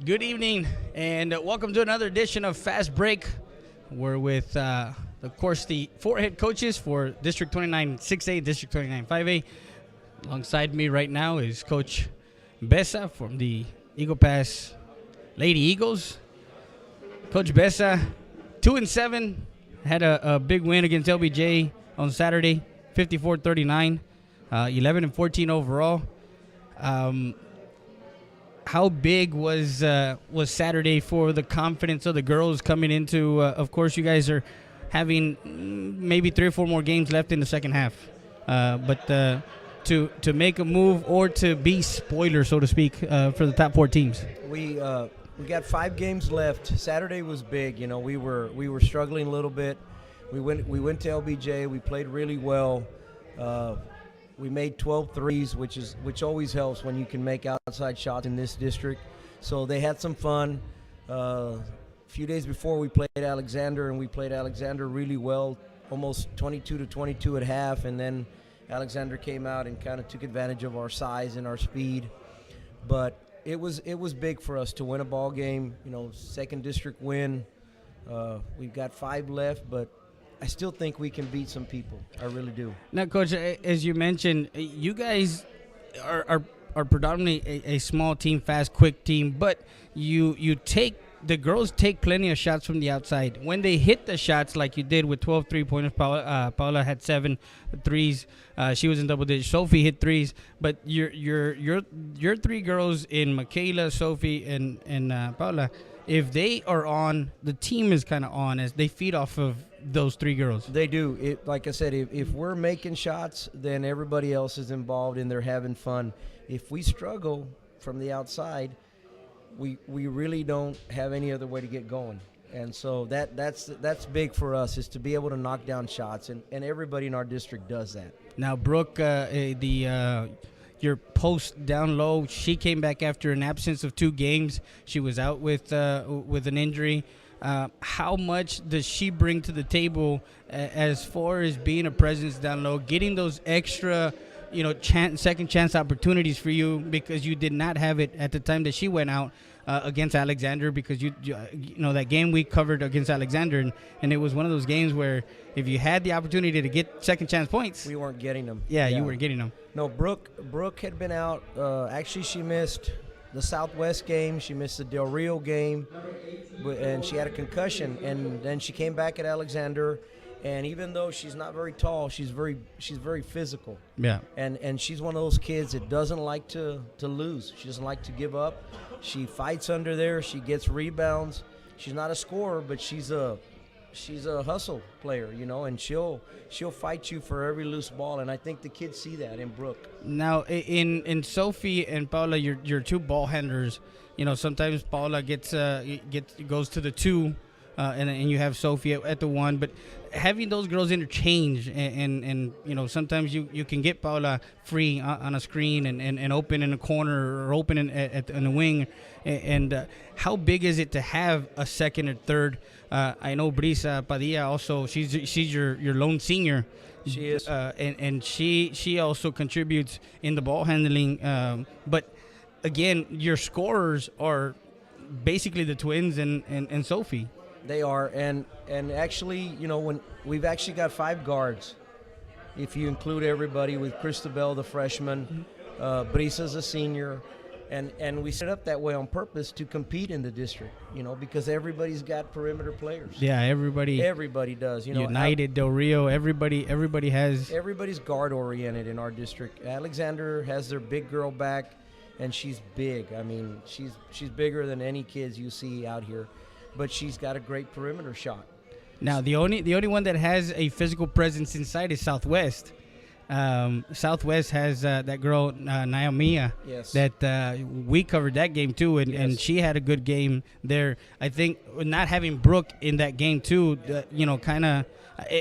Good evening, and welcome to another edition of Fast Break. We're with, of course, the four head coaches for District 29 6A, District 29 5A. Alongside me right now is Coach Besa from the Eagle Pass Lady Eagles. Coach Besa, 2-7, had a big win against LBJ on Saturday, 54-39, 11-14 overall. How big was Saturday for the confidence of the girls coming into? Of course, you guys are having maybe 3 or 4 more games left in the second half, but to make a move or to be spoiler, so to speak, for the top 4 teams. We got 5 games left. Saturday was big. You know, we were struggling a little bit. We went to LBJ. We played really well. We made 12 threes, which always helps when you can make outside shots in this district. So they had some fun. A few days before we played Alexander, and we played Alexander really well, almost 22-22 at half, and then Alexander came out and kind of took advantage of our size and our speed. But it was big for us to win a ball game. You know, second district win. We've got 5 left, but I still think we can beat some people. I really do. Now, Coach, as you mentioned, you guys are predominantly a small team, fast, quick team, but the girls take plenty of shots from the outside. When they hit the shots like you did with 12 3-pointers, Paula had 7 threes. She was in double digits. Sophie hit threes, but your 3 girls in Michaela, Sophie, and Paula, if they are on, the team is kind of on as they feed off of those 3 girls. They do. Like I said, if we're making shots, then everybody else is involved and they're having fun. If we struggle from the outside, we really don't have any other way to get going. And so that's big for us, is to be able to knock down shots, and everybody in our district does that. Now, Brooke, your post down low, she came back after an absence of 2 games. She was out with an injury. How much does she bring to the table as far as being a presence down low, getting those extra, second chance opportunities for you, because you did not have it at the time that she went out against Alexander, because you know that game we covered against Alexander, and it was one of those games where if you had the opportunity to get second chance points, we weren't getting them. Yeah, you weren't getting them. No, Brooke had been out. Actually, she missed the Southwest game. She missed the Del Rio game, and she had a concussion. And then she came back at Alexander. And even though she's not very tall, she's very physical. Yeah. And she's one of those kids that doesn't like to lose. She doesn't like to give up. She fights under there. She gets rebounds. She's not a scorer, but she's a hustle player, and she'll fight you for every loose ball. And I think the kids see that in Brooke. Now, in Sophie and Paula, your 2 ball handlers. Sometimes Paula goes to the 2. And you have Sophie at the 1, but having those girls interchange, and sometimes you can get Paula free on a screen and open in a corner or open in a wing, and how big is it to have a second or third? I know Brisa Padilla also, she's your lone senior. She is, and she also contributes in the ball handling, but again, your scorers are basically the twins and Sophie. They are, and actually, when we've actually got 5 guards, if you include everybody, with Christabel, the freshman, Brisa's a senior, and we set up that way on purpose to compete in the district, because everybody's got perimeter players. Yeah, everybody does. United, Del Rio, everybody has. Everybody's guard oriented in our district. Alexander has their big girl back, and she's big. I mean, she's bigger than any kids you see out here. But she's got a great perimeter shot. Now, the only one that has a physical presence inside is Southwest. Southwest has that girl, Naomi. Yes. That we covered that game, too, and she had a good game there. I think not having Brooke in that game, too, kind of.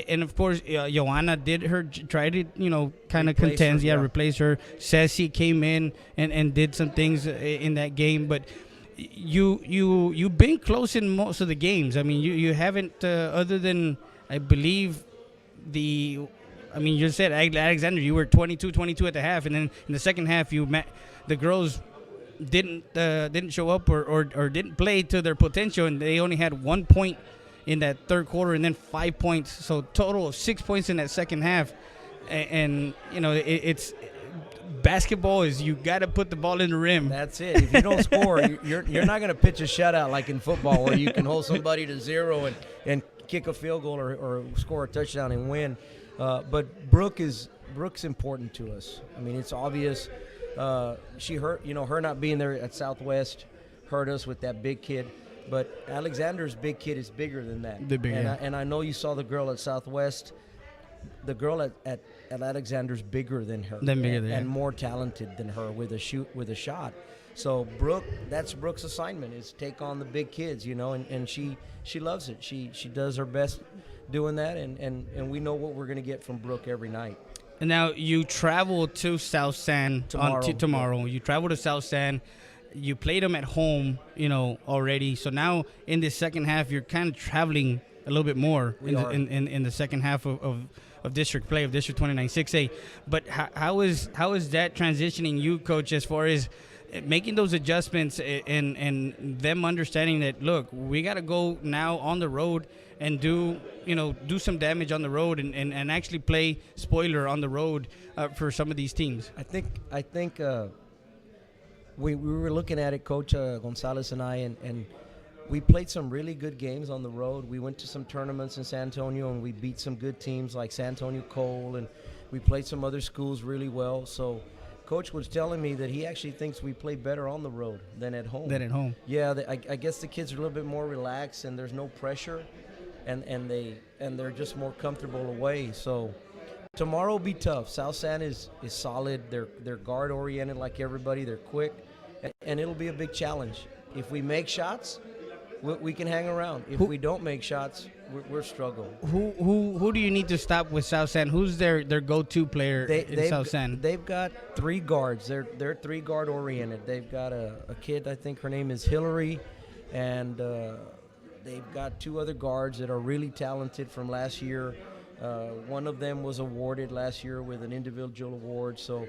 And, of course, Joanna tried to, kind of contend. Yeah, replace her. Ceci came in and did some things in that game, but you've been close in most of the games. I mean, you haven't, other than, I believe, you said Alexander, you were 22 at the half, and then in the second half, the girls didn't show up or didn't play to their potential, and they only had 1 point in that third quarter, and then 5 points. So total of 6 points in that second half, and it's basketball is you got to put the ball in the rim. That's it. If you don't score, you're not going to pitch a shutout like in football where you can hold somebody to 0 and kick a field goal or score a touchdown and win. But Brooke's important to us. I mean, it's obvious. She hurt. Her not being there at Southwest hurt us with that big kid. But Alexander's big kid is bigger than that. And I know you saw the girl at Southwest. The girl at Alexander's bigger than her, and more talented than her with a shot. So that's Brooke's assignment, is take on the big kids, and she loves it. She does her best doing that, and we know what we're going to get from Brooke every night. And now you travel to South San tomorrow. You travel to South San. You played them at home, already. So now in the second half, you're kind of traveling a little bit more in the second half of district play, of District 29 6A. But how is that transitioning you, Coach, as far as making those adjustments and them understanding that, look, we got to go now on the road and do some damage on the road and actually play spoiler on the road for some of these teams? I think we were looking at it, Coach Gonzalez and I, and we played some really good games on the road. We went to some tournaments in San Antonio, and we beat some good teams like San Antonio Cole, and we played some other schools really well. So Coach was telling me that he actually thinks we play better on the road than at home. Yeah, I guess the kids are a little bit more relaxed, and there's no pressure, and they're just more comfortable away. So tomorrow will be tough. South San is solid. They're guard oriented like everybody. They're quick, and it'll be a big challenge. If we make shots, we can hang around. If we don't make shots, we're struggling. Who do you need to stop with South San? Who's their go-to player in South San? They've got 3 guards. They're 3 guard oriented. They've got a kid, I think her name is Hillary, and they've got 2 other guards that are really talented from last year. One of them was awarded last year with an individual award. So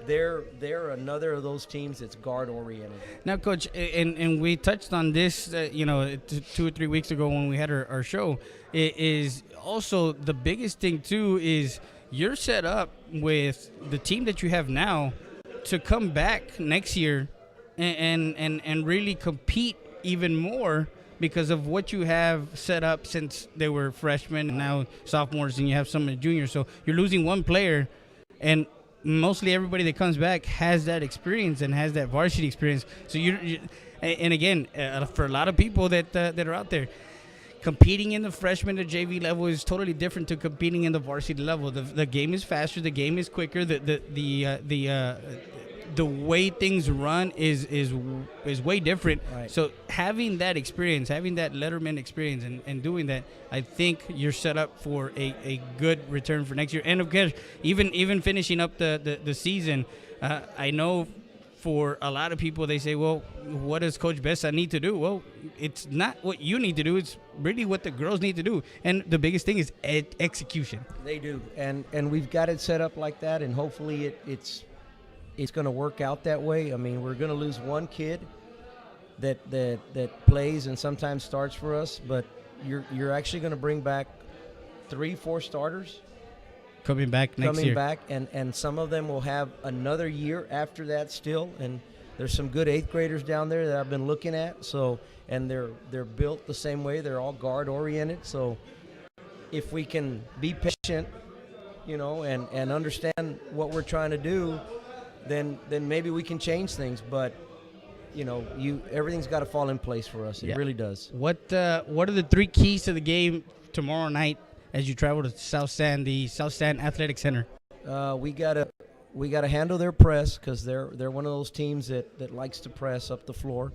they're another of those teams that's guard oriented. Now, Coach, and we touched on this, 2 or 3 weeks ago when we had our show. It is also the biggest thing too is you're set up with the team that you have now to come back next year and really compete even more because of what you have set up since they were freshmen and now sophomores, and you have some juniors. So you're losing one player, and mostly everybody that comes back has that experience and has that varsity experience. So and again, for a lot of people that are out there, competing in the freshman to JV level is totally different to competing in the varsity level. The game is faster, the game is quicker, the way things run is way different. Right. So having that experience, having that Letterman experience and doing that, I think you're set up for a good return for next year. And of course, even finishing up the season, I know for a lot of people, they say, well, what does Coach Bessa need to do? Well, it's not what you need to do. It's really what the girls need to do. And the biggest thing is execution. They do. And we've got it set up like that, and hopefully it's going to work out that way. I mean, we're going to lose one kid that plays and sometimes starts for us, but you're actually going to bring back 3-4 starters coming back next year. And some of them will have another year after that still. And there's some good 8th graders down there that I've been looking at. So, and they're built the same way. They're all guard oriented. So if we can be patient, and understand what we're trying to do, then maybe we can change things. But everything's got to fall in place for us. It really does. What are the 3 keys to the game tomorrow night as you travel to South San, the South San Athletic Center? We gotta handle their press, because they're one of those teams that likes to press up the floor.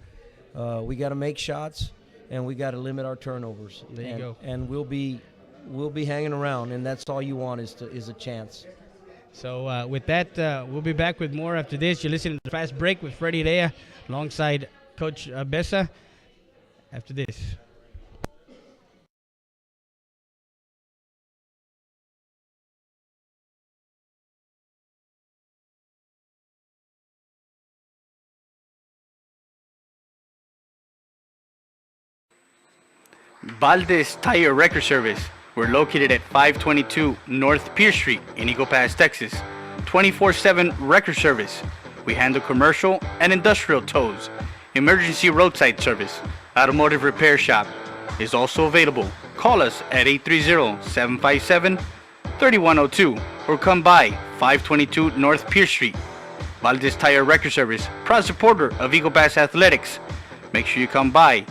We got to make shots, and we got to limit our turnovers. There you go. And we'll be hanging around, and that's all you want is a chance. So with that, we'll be back with more after this. You're listening to the Fast Break with Freddy Heredia alongside Coach Bessa after this. Valdez Tire Record Service. We're located at 522 North Pierce Street in Eagle Pass, Texas. 24/7 record service. We handle commercial and industrial tows. Emergency roadside service. Automotive repair shop is also available. Call us at 830-757-3102 or come by 522 North Pierce Street. Valdez Tire Record Service, proud supporter of Eagle Pass Athletics. Make sure you come by.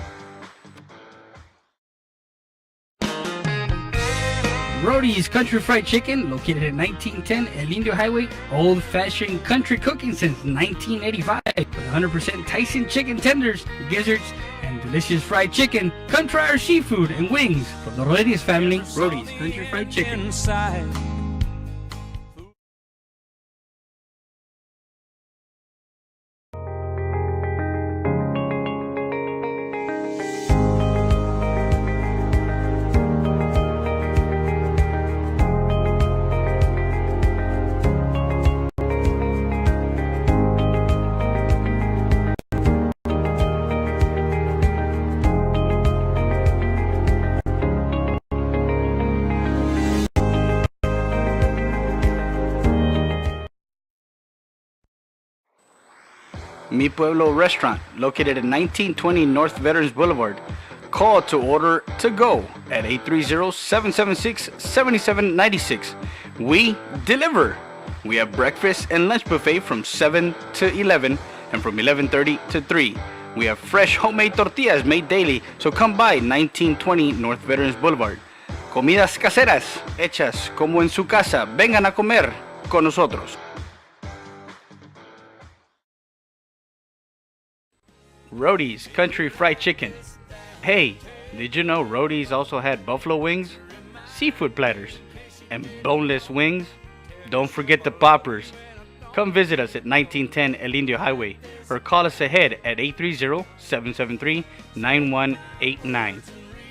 Rody's Country Fried Chicken, located at 1910 El Indio Highway. Old-fashioned country cooking since 1985. With 100% Tyson chicken tenders, gizzards, and delicious fried chicken. Come try our seafood and wings from the Rodriguez family. Rody's Country Fried Chicken. Mi Pueblo Restaurant, located at 1920 North Veterans Boulevard. Call to order to go at 830-776-7796. We deliver. We have breakfast and lunch buffet from 7 to 11 and from 11:30 to 3. We have fresh homemade tortillas made daily, so come by 1920 North Veterans Boulevard. Comidas caseras, hechas como en su casa. Vengan a comer con nosotros. Rody's Country Fried Chicken. Hey, did you know Rody's also had buffalo wings, seafood platters, and boneless wings? Don't forget the poppers. Come visit us at 1910 El Indio Highway or call us ahead at 830-773-9189.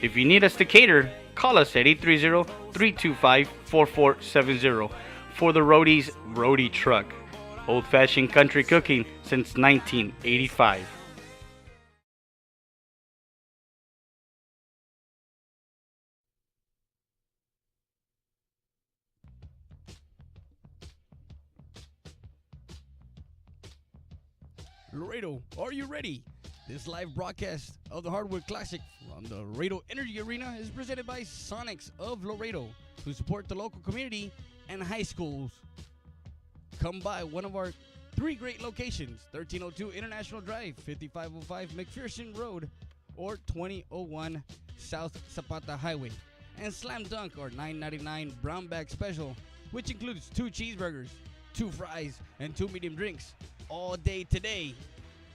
If you need us to cater, call us at 830-325-4470 for the Rody's Rody Truck. Old-fashioned country cooking since 1985. Laredo, are you ready? This live broadcast of the Hardwood Classic from the Laredo Energy Arena is presented by Sonics of Laredo, who support the local community and high schools. Come by one of our 3 great locations: 1302 International Drive, 5505 McPherson Road, or 2001 South Zapata Highway. And Slam Dunk, our $9.99 brown bag special, which includes 2 cheeseburgers, 2 fries, and 2 medium drinks. All day today.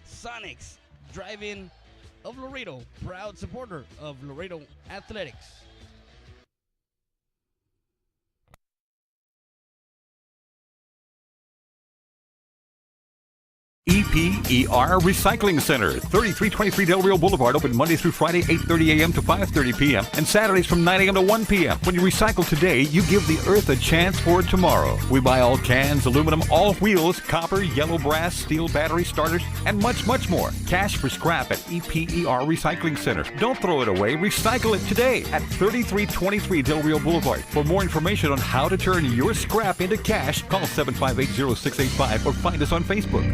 Sonics, Drive-In of Laredo, proud supporter of Laredo Athletics. EPER Recycling Center, 3323 Del Rio Boulevard, open Monday through Friday, 8:30 a.m. to 5:30 p.m. and Saturdays from 9 a.m. to 1 p.m. When you recycle today, you give the earth a chance for tomorrow. We buy all cans, aluminum, all wheels, copper, yellow brass, steel battery starters, and much, much more. Cash for scrap at EPER Recycling Center. Don't throw it away. Recycle it today at 3323 Del Rio Boulevard. For more information on how to turn your scrap into cash, call 758-0685 or find us on Facebook.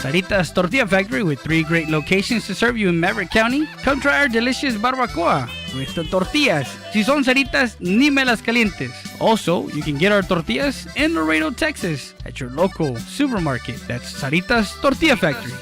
Saritas Tortilla Factory with 3 great locations to serve you in Maverick County. Come try our delicious barbacoa with the tortillas. Si son saritas, ni me las calientes. Also, you can get our tortillas in Laredo, Texas at your local supermarket. That's Saritas Tortilla Factory.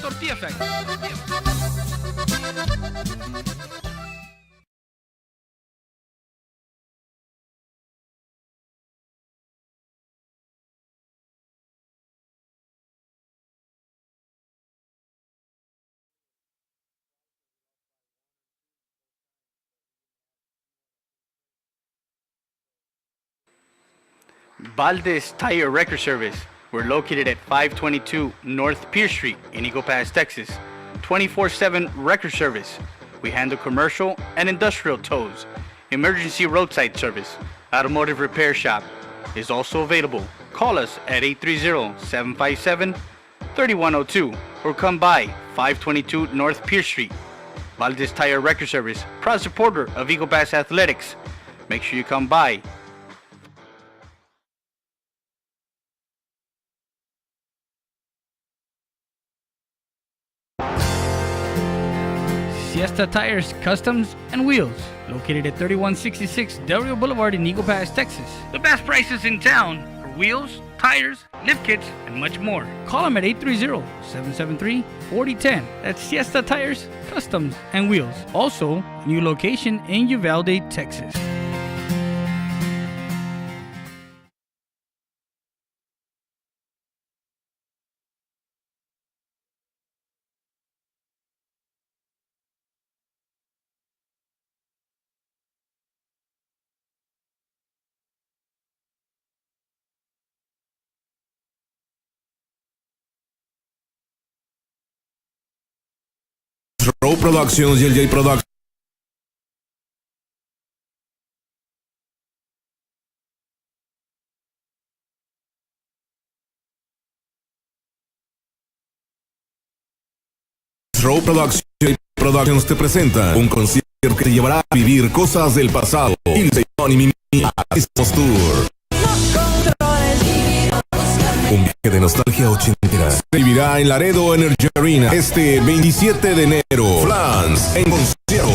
Valdez Tire Record Service. We're located at 522 North Pierce Street in Eagle Pass, Texas. 24/7 record service. We handle commercial and industrial tows. Emergency roadside service. Automotive repair shop is also available. Call us at 830-757-3102 or come by 522 North Pierce Street. Valdez Tire Record Service, proud supporter of Eagle Pass Athletics. Make sure you come by. Siesta Tires, Customs, and Wheels, located at 3166 Del Rio Boulevard in Eagle Pass, Texas. The best prices in town for wheels, tires, lift kits, and much more. Call them at 830-773-4010. That's Siesta Tires, Customs, and Wheels. Also, a new location in Uvalde, Texas. Row Productions y el J Productions. Row Productions y J Productions te presenta un concierto que te llevará a vivir cosas del pasado. Ilse y Mimi Artistas Tour. Un viaje de nostalgia ochentera se vivirá en Laredo Energy Arena este 27 de enero. Flans en concierto.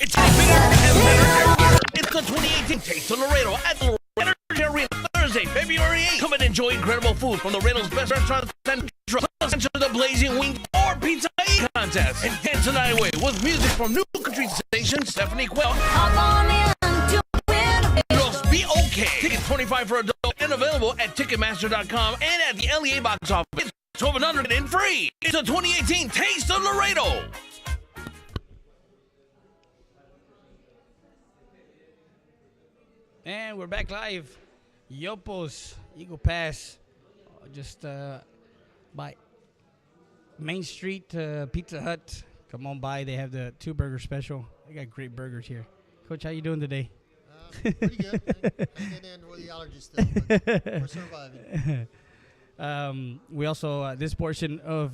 It's bigger and better. It's the 2018 Taste of Laredo at the Energy Arena Thursday, February 8th. Come and enjoy incredible food from Laredo's best restaurants and plus enter the Blazing Wing or Pizza Eat contest and dance the night away with music from new country station Stephanie Quell. Be okay. Tickets $25 for adults and available at Ticketmaster.com and at the LEA box office. It's $1,200 and free. It's a 2018 Taste of Laredo. And we're back live. Yopos, Eagle Pass, just by Main Street Pizza Hut. Come on by. They have the 2-burger special. They got great burgers here. Coach, how you doing today? Pretty good. Hanging in with the allergies still, but we're surviving. We also, this portion of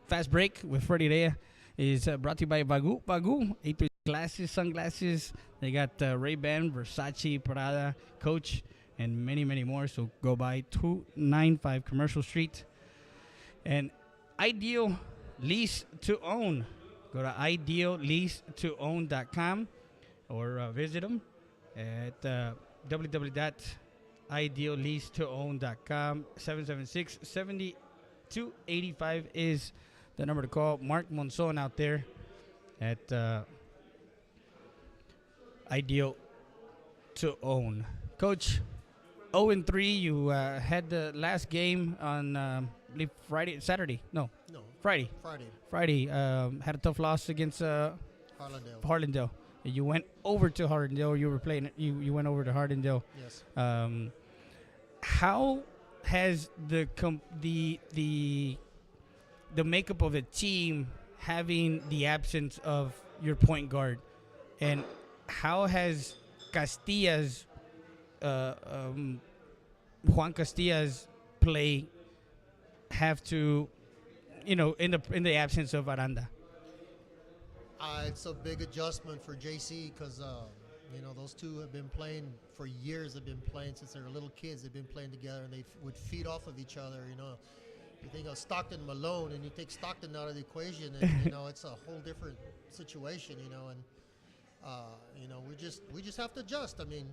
Fast Break with Freddy Heredia is brought to you by Bagu. Bagu, 8 glasses, sunglasses. They got Ray-Ban, Versace, Prada, Coach, and many, many more. So go by 295 Commercial Street. And Ideal Lease to Own. Go to ideallease2own.com or visit them at www.ideallease2own.com. 776-7285 is the number to call. Mark Monzon out there at Ideal to Own. Coach, 0-3. You had the last game on Saturday. No, Friday. Had a tough loss against Harlandale. You went over to Harlandale. You were playing. You went over to Harlandale. Yes. How has the makeup of the team having the absence of your point guard, and how has Castilla's Juan Castilla's play have to, in the absence of Aranda? It's a big adjustment for JC because You know, those two have been playing for years. They've been playing since they were little kids. They've been playing together, and they would feed off of each other. You know, you think of Stockton Malone, and you take Stockton out of the equation, and you know it's a whole different situation. You know, and you know we just have to adjust. I mean,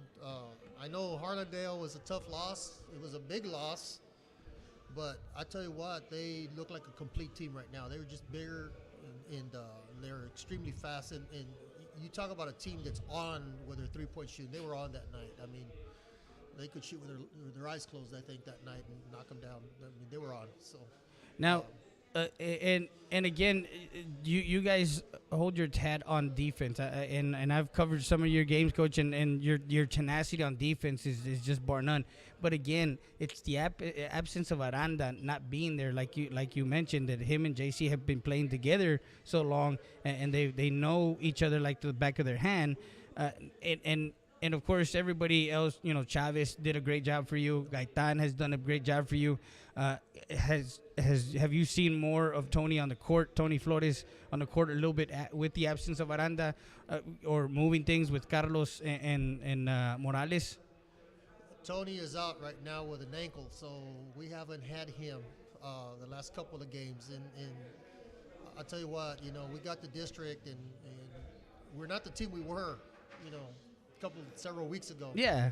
I know Harlandale was a tough loss. It was a big loss, but I tell you what, they look like a complete team right now. They were just bigger, and they're extremely fast. And you talk about a team that's on with their three-point shooting. They were on that night. I mean, they could shoot with their eyes closed, I think, that night and knock them down. I mean, they were on. So Now, and again, you guys hold your hat on defense, and I've covered some of your games, Coach, and your tenacity on defense is just bar none. But again, it's the absence of Aranda not being there, like you mentioned, that him and JC have been playing together so long, and they know each other like the back of their hand, and of course, everybody else, you know, Chavez did a great job for you. Gaitan has done a great job for you. Have you seen more of Tony on the court, Tony Flores on the court a little bit with the absence of Aranda, or moving things with Carlos and Morales? Tony is out right now with an ankle, so we haven't had him the last couple of games. And I'll tell you what, you know, we got the district, and we're not the team we were, you know, several weeks ago. Yeah.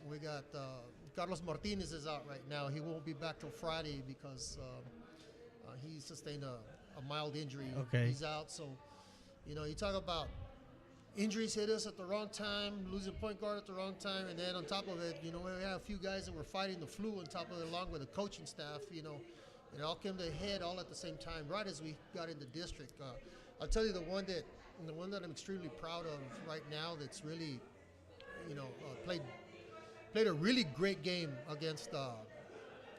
We got Carlos Martinez is out right now. He won't be back till Friday because he sustained a mild injury. Okay. He's out. So, you know, you talk about injuries hit us at the wrong time, losing point guard at the wrong time, and then on top of it, you know, we had a few guys that were fighting the flu on top of it, along with the coaching staff. You know, it all came to a head all at the same time, right as we got into district. I'll tell you the one that I'm extremely proud of right now. That's really, you know, played a really great game against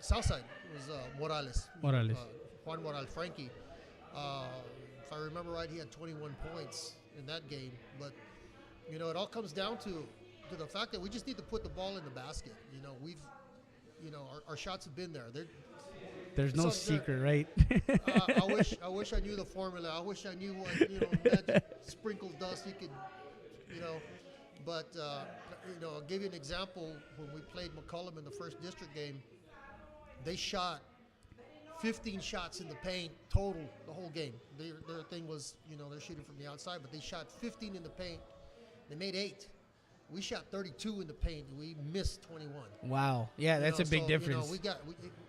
Southside. It was Morales. Juan Morales, Frankie. If I remember right, he had 21 points in that game. But, you know, it all comes down to the fact that we just need to put the ball in the basket. You know, our shots have been there. There's no secret, right? I wish I knew the formula. I wish I knew what, you know, magic sprinkled dust you could, you know. But, you know, I'll give you an example. When we played McCollum in the first district game, they shot 15 shots in the paint total the whole game. Their thing was, you know, they're shooting from the outside, but they shot 15 in the paint. They made 8. We shot 32 in the paint, and we missed 21. Wow. Yeah, that's a big difference. You know,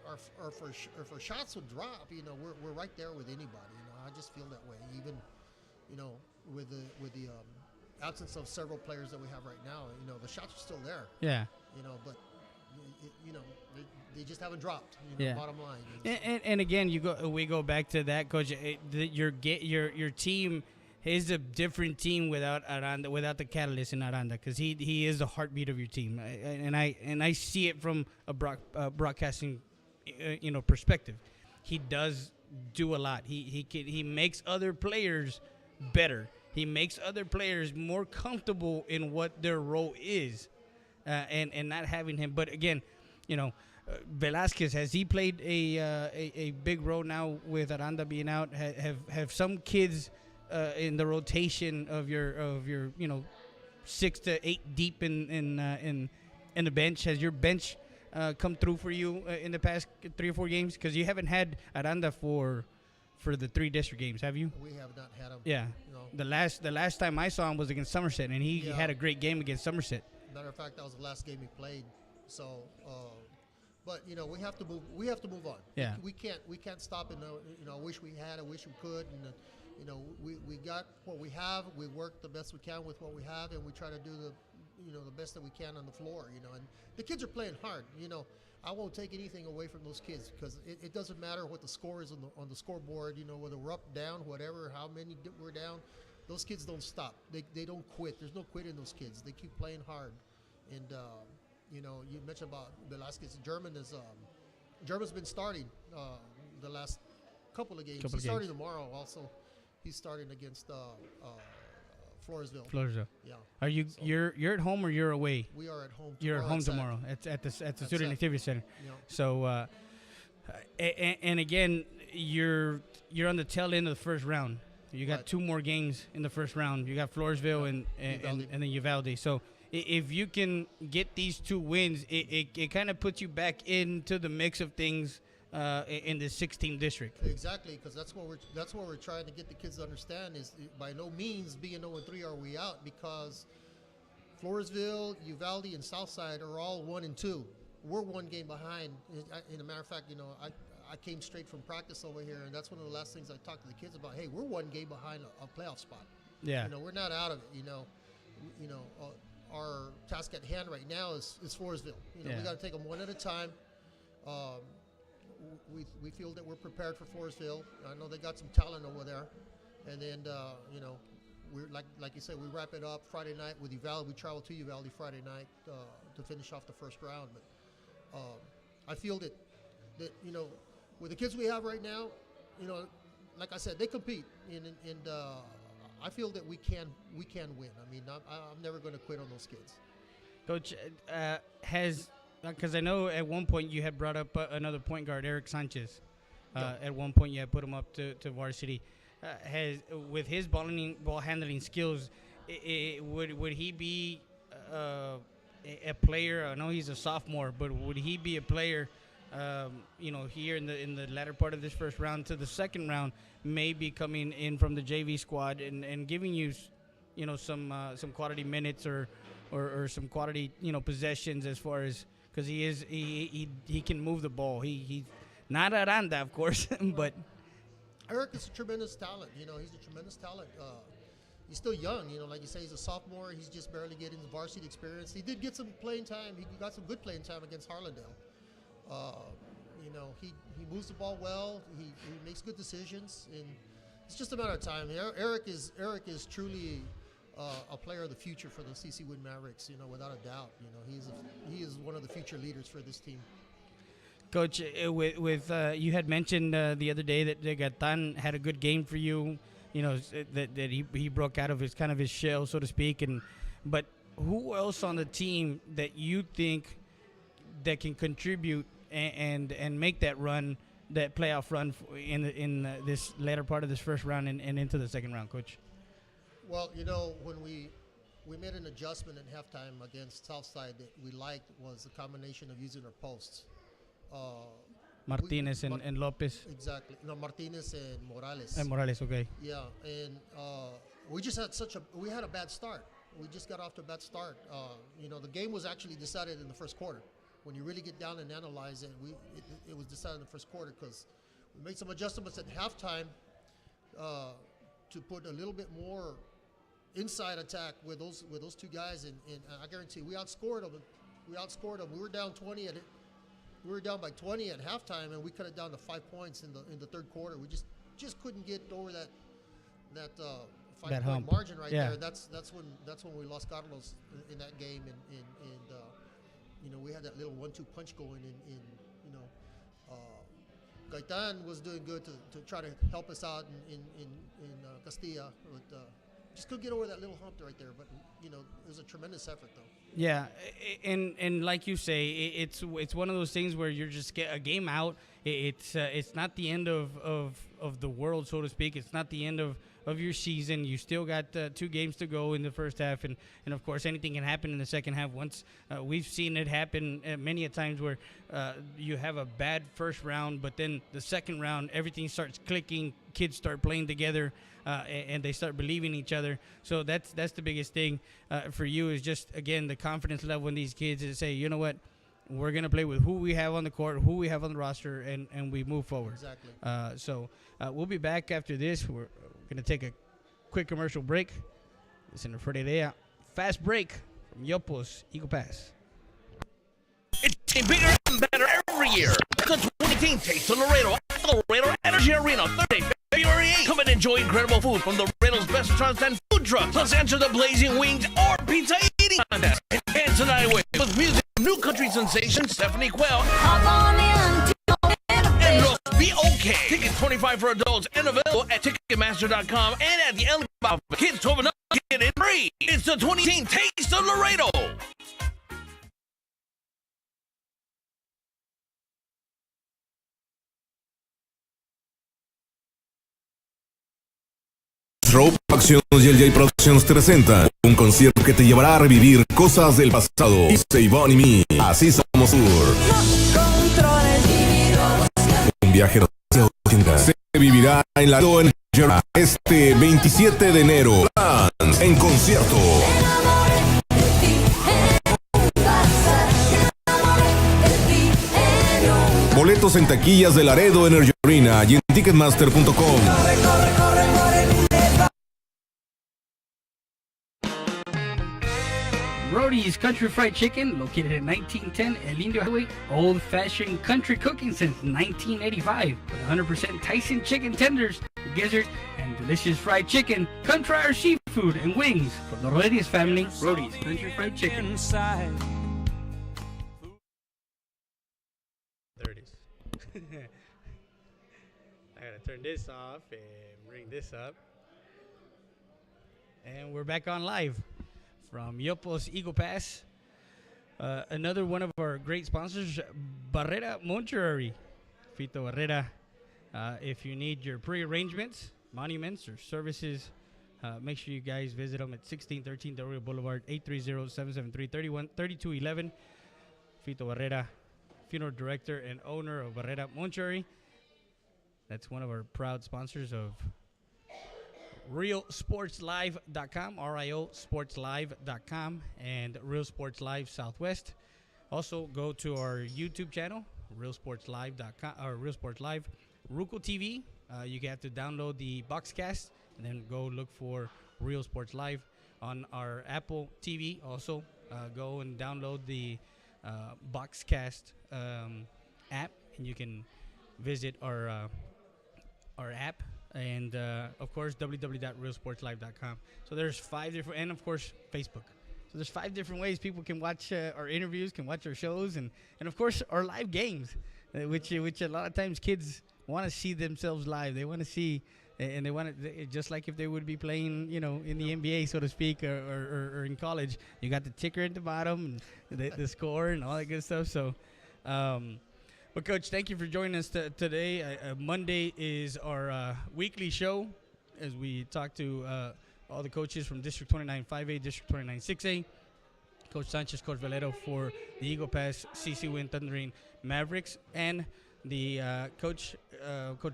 our shots would drop. You know, we're right there with anybody. You know, I just feel that way. Even, you know, with the absence of several players that we have right now, you know, the shots are still there. Yeah. You know, but you know, they just haven't dropped. You know, Yeah. Bottom line. And again, we go back to that, Coach. Your team is a different team without Aranda, without the catalyst in Aranda, because he is the heartbeat of your team, and I see it from a broadcasting, you know, perspective. He does do a lot. He makes other players better. He makes other players more comfortable in what their role is, and not having him. But again, you know, Velasquez, has he played a big role now with Aranda being out? Have some kids in the rotation of your you know 6 to 8 deep in the bench? Has your bench come through for you in the past 3 or 4 games? Because you haven't had Aranda for the 3 district games, have you? We have not had him. Yeah. You know, The last time I saw him was against Somerset, and he had a great game against Somerset. matter of fact, that was the last game he played. So, but you know, we have to move. We have to move on. Yeah. We can't stop and you know. I wish we had. I wish we could. And you know, we got what we have. We work the best we can with what we have, and we try to do the best that we can on the floor. You know, and the kids are playing hard. You know, I won't take anything away from those kids because it doesn't matter what the score is on the scoreboard. You know, whether we're up, down, whatever, how many we're down. Those kids don't stop. They don't quit. There's no quit in those kids. They keep playing hard. And you know, you mentioned about Velasquez. German's been starting the last couple of games. He's starting tomorrow. Also, he's starting against Floresville. Floresville. Yeah. Are you you're at home or you're away? We are at home. You're at home tomorrow. At the Student Activity Center. Yeah. So, and again, you're on the tail end of the first round. You got Right. 2 more games in the first round. You got Floresville and then Uvalde. So if you can get these 2 wins, it kind of puts you back into the mix of things in the 16th district. Exactly, because that's what we're trying to get the kids to understand is by no means being 0-3 are we out, because Floresville, Uvalde, and Southside are all 1-2. We're 1 game behind. In a matter of fact, I came straight from practice over here, and that's one of the last things I talked to the kids about. Hey, we're 1 game behind a playoff spot. Yeah. We're not out of it. Our task at hand right now is Floresville. We got to take them one at a time. We feel that we're prepared for Floresville. I know they got some talent over there, and then we're like you said, we wrap it up Friday night with Uvalde. We travel to Uvalde Friday night to finish off the first round. But I feel that with the kids we have right now, like I said, they compete, and I feel that we can win. I mean, I'm never going to quit on those kids. Coach, because I know at one point you had brought up another point guard, Eric Sanchez. At one point you had put him up to varsity. With his ball handling skills, would he be a player? I know he's a sophomore, but would he be a player? Here in the latter part of this first round to the second round, maybe coming in from the JV squad and giving you, some quality minutes or some quality possessions, as far as, because he can move the ball. He's not Aranda, of course, but Eric is a tremendous talent. He's a tremendous talent. He's still young. Like you say, he's a sophomore. He's just barely getting the varsity experience. He did get some playing time. He got some good playing time against Harlandale. He moves the ball well. He makes good decisions, and it's just a matter of time. Eric is truly a player of the future for the CC Wood Mavericks. Without a doubt. He is one of the future leaders for this team. Coach, with you had mentioned the other day that Gatan had a good game for you. That he broke out of his shell, so to speak. But who else on the team that you think that can contribute and make that run, that playoff run in this later part of this first round and into the second round, Coach? Well, when we made an adjustment in halftime against Southside that we liked was the combination of using our posts. Martinez and Lopez. Exactly. No, Martinez and Morales. And Morales, okay. Yeah, and we just had we had a bad start. We just got off to a bad start. The game was actually decided in the first quarter. When you really get down and analyze it, it was decided in the first quarter because we made some adjustments at halftime to put a little bit more inside attack with those 2 guys, and I guarantee we outscored them. We were down 20 at it. We were down by 20 at halftime, and we cut it down to 5 points in the third quarter. We just couldn't get over that 5-point margin right there. That's when we lost Carlos in that game, and we had that little 1-2 punch going in. Gaitan was doing good to try to help us out in Castilla, but just couldn't get over that little hump right there. But it was a tremendous effort, though. Yeah, and like you say, it's one of those things where you're just get a game out. It's not the end of the world, so to speak. It's not the end of your season. You still got 2 games to go in the first half, and of course anything can happen in the second half. Once we've seen it happen many a times where you have a bad first round, but then the second round everything starts clicking. Kids start playing together, and they start believing each other. So that's the biggest thing for you, is just, again, the confidence level in these kids to say, you know what, we're going to play with who we have on the court, who we have on the roster, and we move forward. Exactly. So we'll be back after this. We're going to take a quick commercial break. Listen to Heredia. Fast break from Yopos Eagle Pass. It's getting bigger and better every year. The 2018 Taste of Laredo at the Laredo Energy Arena, Thursday, February 8th. Come and enjoy incredible food from the Laredo's best restaurants and food trucks. Plus enter the Blazing Wings or Pizza Eating Contest. And dance the night away with music from new country sensation Stephanie Quell. And it'll be okay. Tickets $25 for adults and available at Ticketmaster.com and at the LA. Kids 12 and up get it free. It's the 2018 Taste of Laredo. Rope Actions y el J Productions te presentan un concierto que te llevará a revivir cosas del pasado. Ivonne y Me, así somos Sur. Un viaje hacia 80 se vivirá en la Heredia este 27 de enero. En concierto. Boletos en taquillas de Laredo Energy Arena y en Ticketmaster.com. Brody's Country Fried Chicken, located at 1910 El Indio Highway, old-fashioned country cooking since 1985, with 100% Tyson chicken tenders, gizzards, and delicious fried chicken. Come try our seafood and wings from the Rodriguez family. Brody's Country Fried Chicken. There it is. I gotta turn this off and bring this up. And we're back on live from Yopos Eagle Pass. Another one of our great sponsors, Barrera Monterey. Fito Barrera. If you need your pre-arrangements, monuments, or services, make sure you guys visit them at 1613 Del Rio Boulevard, 830-773-3211. Fito Barrera, funeral director and owner of Barrera Monterey. That's one of our proud sponsors of RealSportsLive.com, RIOSportsLive.com, and Real Sports Live Southwest. Also, go to our YouTube channel, RealSportsLive.com, or Real Sports Live, Ruco TV. You have to download the Boxcast, and then go look for Real Sports Live on our Apple TV. Also, go and download the Boxcast app, and you can visit our app. And, of course, www.realsportslive.com. So there's 5 different, and, of course, Facebook. So there's 5 different ways people can watch our interviews, can watch our shows, and of course, our live games, which a lot of times kids want to see themselves live. They want to see, and they want to, just like if they would be playing, in the NBA, so to speak, or in college. You got the ticker at the bottom, and the score, and all that good stuff. So, well, Coach, thank you for joining us today. Monday is our weekly show as we talk to all the coaches from District 29 5A, District 29 6A. Coach Sanchez, Coach Valero for the Eagle Pass CC Win Thundering Mavericks, and the Coach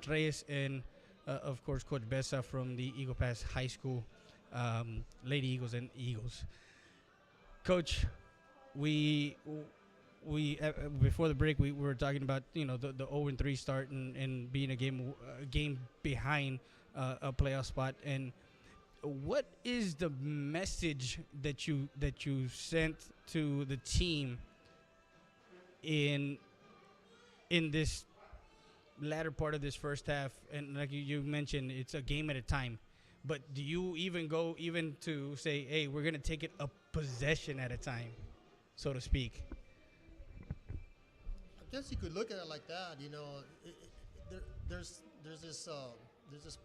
Reyes, and, of course, Coach Bessa from the Eagle Pass High School Lady Eagles and Eagles. Coach, we before the break we were talking about the 0-3 start and being a game behind a playoff spot. And what is the message that you sent to the team in this latter part of this first half? And like you mentioned, it's a game at a time. But do you even go to say, hey, we're gonna take it a possession at a time, so to speak? I guess you could look at it like that. There's this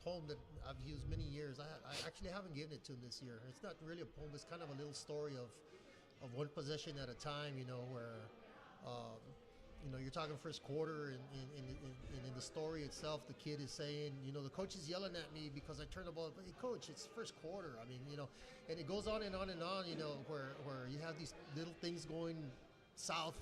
poem that I've used many years. I actually haven't given it to him this year. It's not really a poem. It's kind of a little story of one possession at a time. Where you're talking first quarter, and in the story itself, the kid is saying, the coach is yelling at me because I turned the ball. Hey, coach, it's first quarter. I mean, and it goes on and on and on. Where you have these little things going south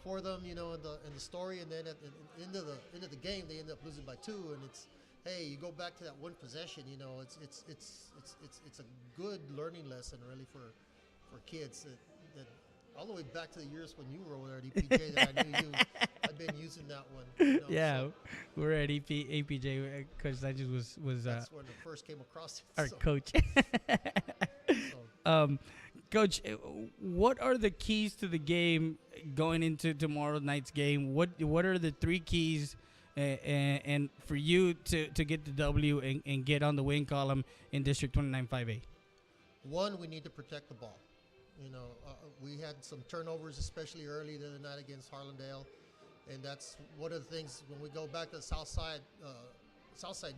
for them, in the story, and then at the end of the game, they end up losing by 2, and it's, hey, you go back to that one possession. It's a good learning lesson really for kids that all the way back to the years when you were over there at EPJ that I knew I've been using that one. Yeah, so. We're at APJ. Coach Sanchez was That's when I first came across it. Our coach. Coach, what are the keys to the game going into tomorrow night's game? What are the 3 keys and for you to get the W and get on the win column in District 29 5A? One, we need to protect the ball. We had some turnovers, especially early the other night against Harlandale, and that's one of the things when we go back to the Southside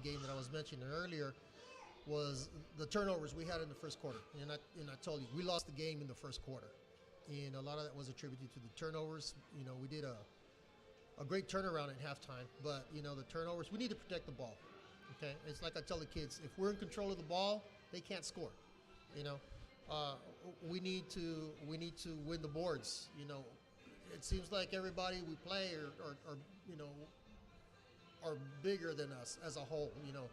game that I was mentioning earlier, was the turnovers we had in the first quarter. And I told you, we lost the game in the first quarter, and a lot of that was attributed to the turnovers. We did a great turnaround at halftime, but the turnovers, we need to protect the ball. Okay, it's like I tell the kids: if we're in control of the ball, they can't score. You know, we need to win the boards. You know, it seems like everybody we play are you know are bigger than us as a whole. You know,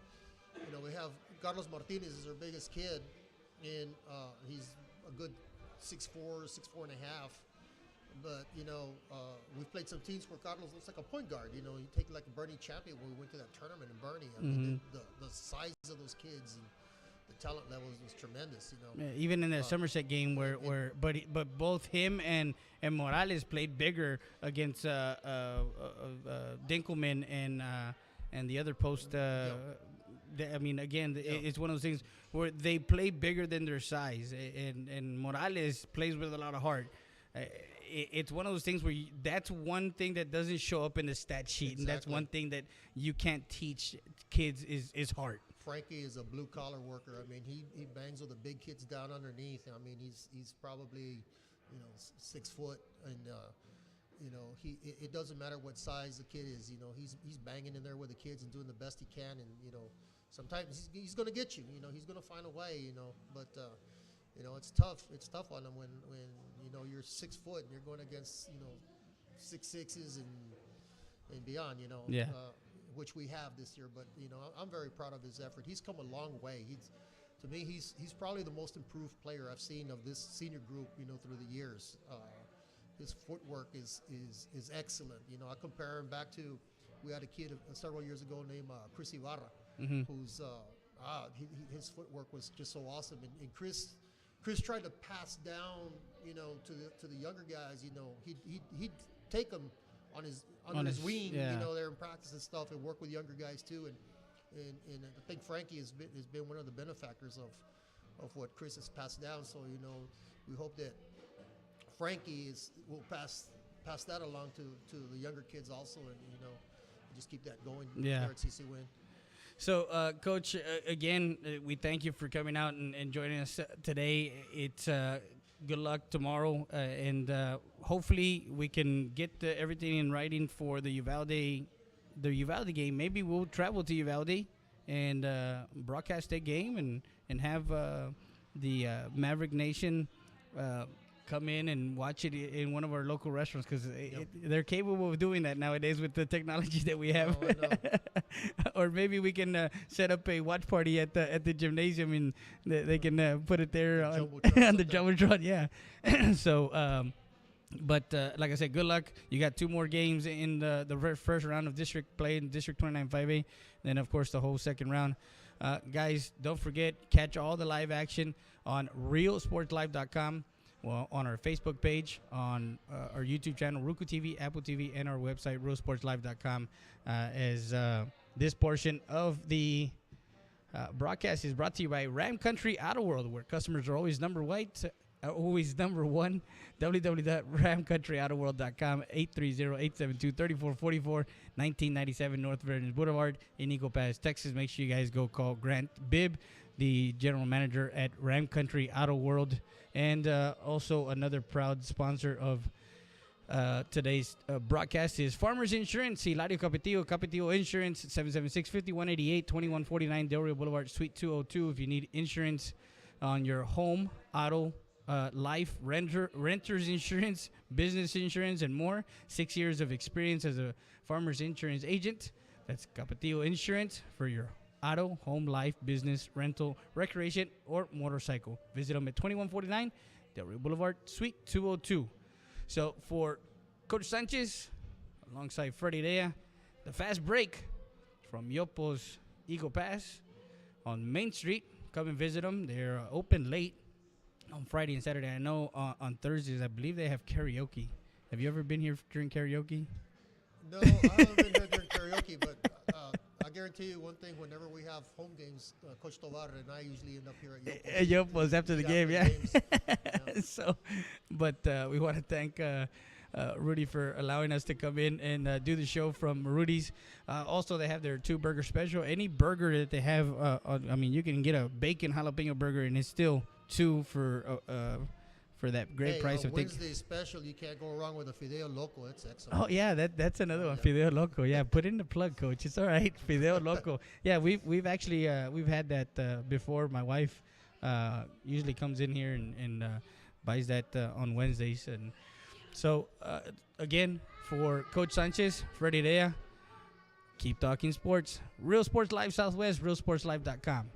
we have Carlos Martinez is our biggest kid, and he's a good 6'4", 6'4 and a half. But we've played some teams where Carlos looks like a point guard. You know, you take like Bernie Champion when we went to that tournament in Bernie. I mean, the size of those kids and the talent levels was tremendous. You know, Yeah, even in the Somerset game but both him and Morales played bigger against Dinkelman and the other post. I mean, again, it's one of those things where they play bigger than their size, and Morales plays with a lot of heart. It's one of those things where that's one thing that doesn't show up in the stat sheet, and that's one thing that you can't teach kids is heart. Frankie is a blue collar worker. I mean, he bangs with the big kids down underneath. I mean, he's probably 6 foot, and it doesn't matter what size the kid is. You know, he's banging in there with the kids and doing the best he can, and sometimes he's going to get you. You know, he's going to find a way. You know, but. It's tough. It's tough on them when you're 6 foot and you're going against 6'6" and beyond. Which we have this year. But I'm very proud of his effort. He's come a long way. To me, he's probably the most improved player I've seen of this senior group. Through the years, his footwork is excellent. I compare him back to we had a kid several years ago named Chris Ibarra, who's his footwork was just so awesome, and Chris tried to pass down, to the younger guys. He'd take them on his wing, there in practice and stuff, and work with younger guys too. And I think Frankie has been one of the benefactors of what Chris has passed down. So we hope that Frankie will pass that along to the younger kids also, and just keep that going there at CC Win. So, Coach, again, we thank you for coming out and joining us today. It's good luck tomorrow, and hopefully we can get everything in writing for the Uvalde game. Maybe we'll travel to Uvalde and broadcast that game and have the Maverick Nation come in and watch it in one of our local restaurants, because they're capable of doing that nowadays with the technology that we have. Or maybe we can set up a watch party at the gymnasium, and they can put it there on the Jumbotron. Yeah. So, but like I said, good luck. You got 2 more games in the first round of district play in District 29 5A. Then, of course, the whole second round. Guys, don't forget, catch all the live action on realsportslive.com. Well, on our Facebook page, on our YouTube channel, Roku TV, Apple TV, and our website, realsportslive.com, as this portion of the broadcast is brought to you by Ram Country Auto World, where customers are always number one. www.ramcountryautowworld.com, 830-872-3444, 1997 North Veterans Boulevard in Eagle Pass, Texas. Make sure you guys go call Grant Bibb, the general manager at Ram Country Auto World, and also another proud sponsor of today's broadcast is Farmers Insurance, Hilario Capetillo Insurance, 776-5188, 2149 Del Rio Boulevard, Suite 202. If you need insurance on your home, auto, life, renter's insurance, business insurance, and more. 6 years of experience as a Farmers Insurance agent. That's Capetillo Insurance for your auto, home, life, business, rental, recreation, or motorcycle. Visit them at 2149 Del Rio Boulevard, Suite 202. So for Coach Sanchez, alongside Freddy Heredia, the fast break from Yopo's Eagle Pass on Main Street. Come and visit them. They're open late on Friday and Saturday. I know on Thursdays, I believe they have karaoke. Have you ever been here during karaoke? No, I haven't been here during karaoke, but I guarantee you one thing: whenever we have home games, Coach Tovar and I usually end up here at Yopo's after the game. Yeah. So, but we want to thank Rudy for allowing us to come in and do the show from Rudy's. Also, they have their 2-burger special. Any burger that they have, I mean, you can get a bacon jalapeno burger, and it's still $2 for for that great price of tickets. Wednesday special, you can't go wrong with a Fideo Loco. It's excellent. Oh yeah, that's another one. Fideo Loco. Yeah, put in the plug, Coach. It's all right. Fideo Loco. Yeah, we've actually we've had that before. My wife usually comes in here and buys that on Wednesdays. And so again, for Coach Sanchez, Freddy Heredia, keep talking sports. Real Sports Live Southwest, realsportslive.com.